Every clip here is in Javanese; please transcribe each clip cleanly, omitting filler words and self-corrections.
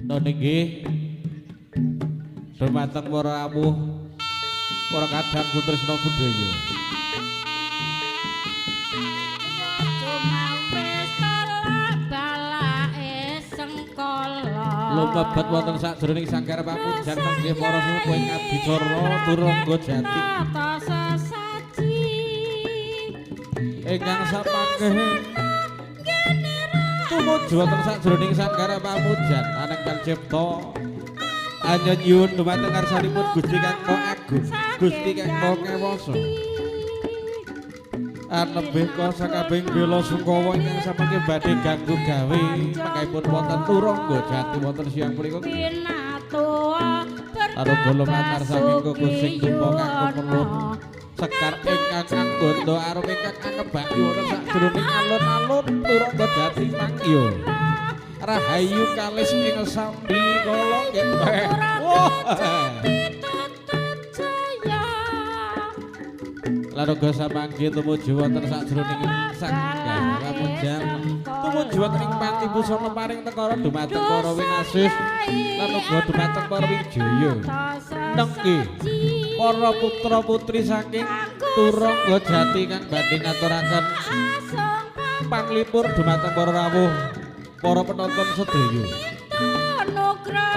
Nggih. Dumateng para rawuh, para kadang Sutrisna Budaya. Lumebet wonten sajroning sanggar pamujan kanggih para sepuh ing adicara Turangga Jati. Ingkang samangke tumuju wonten sajroning sanggar pamujan anengkang cipta anyanyun dumateng ngarsanipun Gusti Kang Agung, Gusti Kang Ngewasa. Anembih kasa kabeh bela sungkawa ingkang samangke badhe ganggu gawe mangkaipun wonten Turangga Jati wonten siang punika. Karo golong antar saking kukusing dumpa kang kemelut sekar ingkang anggondo arum ingkang angebaki wonten sajroning alun-alun Turangga Jati mangya. Rahayu kalis ing sambi kala nggih. Laroga samangke tumuju wonten sajroning sanggar pamujan tumuju wonten ing panti busana paring tekara dumateng para winasih lan uga dumateng para wijaya. Nengki para putra putri saking Turangga Jati kang badhe ngaturaken panglipur dumateng para rawuh para penonton sedaya.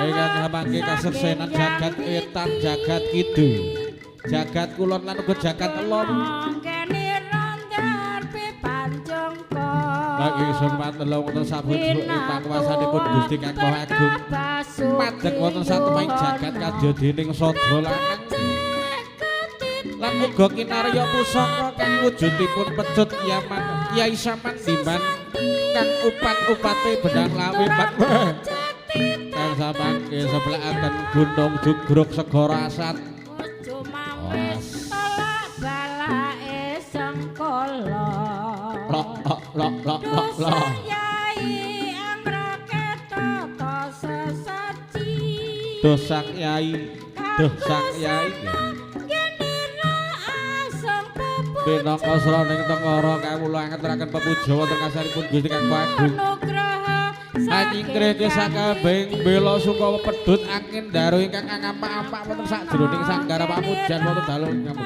Ingkang samangke kaseksenan jagat etan jagat kidul. Jagat kulon lan uga jagat elon. Lagi sempat telung wonten sabujuk ing pakuwasanipun Gusti Kang Agung. Madeg wonten satemaing jagat kadya dening sada lanang. Lan uga kinarya pusaka kang wujudipun pecut Kyai Samangdiman kang upat-upate benang lawe Pak. Kang samangke sebelaken Gunung Jugruk Segara Asat. Lok. Dosak Yai. Pinaka sraning tengara kawula ngaturaken pepuja wonten kasaripun Gusti Kang Agung. Anyingkrih sakabehing bela sungkawa pedhut angin daru ingkang ngampak-ampak wonten sajroning sanggar pamujan wonten dalu ingkang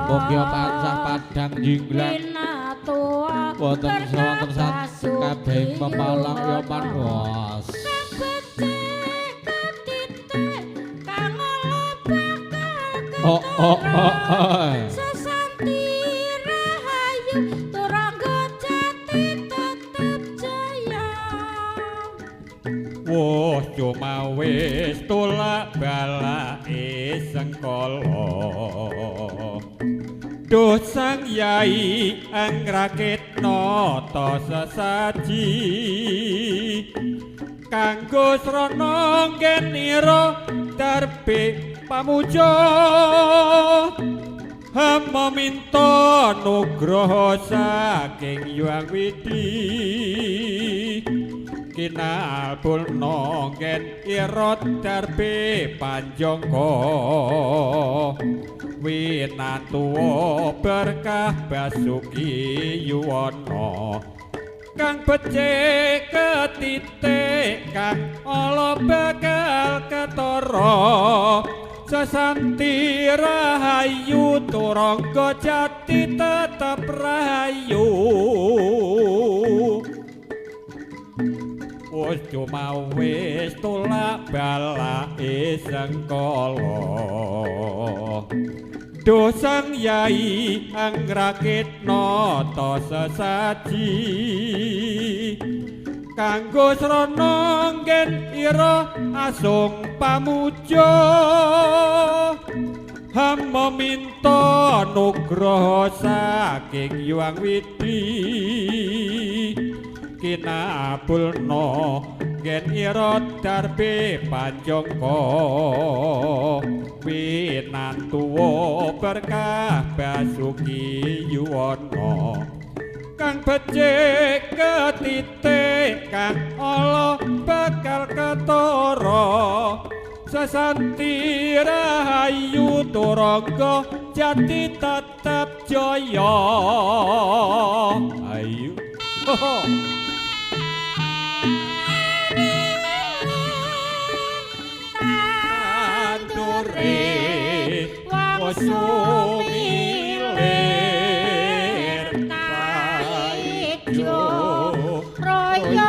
Bogya tansah padhang jinglang wonten sakabehing pepalang ya panwas. Woh cuma wis tulak balake sengkala Duh sang Yai angrakitna ta sesaji kanggo srana ngenira darbe pamuja hamba minta nugraha saking Hyang Widi kinabulna ngen irot darbe panjangka winatuwa berkah Basuki Yuwana kang becik ketitik kang ala bakal ketara sesanti rahayu Turangga Jati tetep rahayu. Wis cuma wis tulak balake sengkala Duh sang Yai angrakitna ta sesaji kanggo srana ngen ira asung pamuja hamba minta nugraha saking Hyang Widi kinabulna ngen ira darbe panjangka winantuwa berkah Basuki Yuwana kang becik ketitik kang ala bakal ketara sesanti rahayu Turangga Jati tetep jaya. Ayo sumilir kaijo royo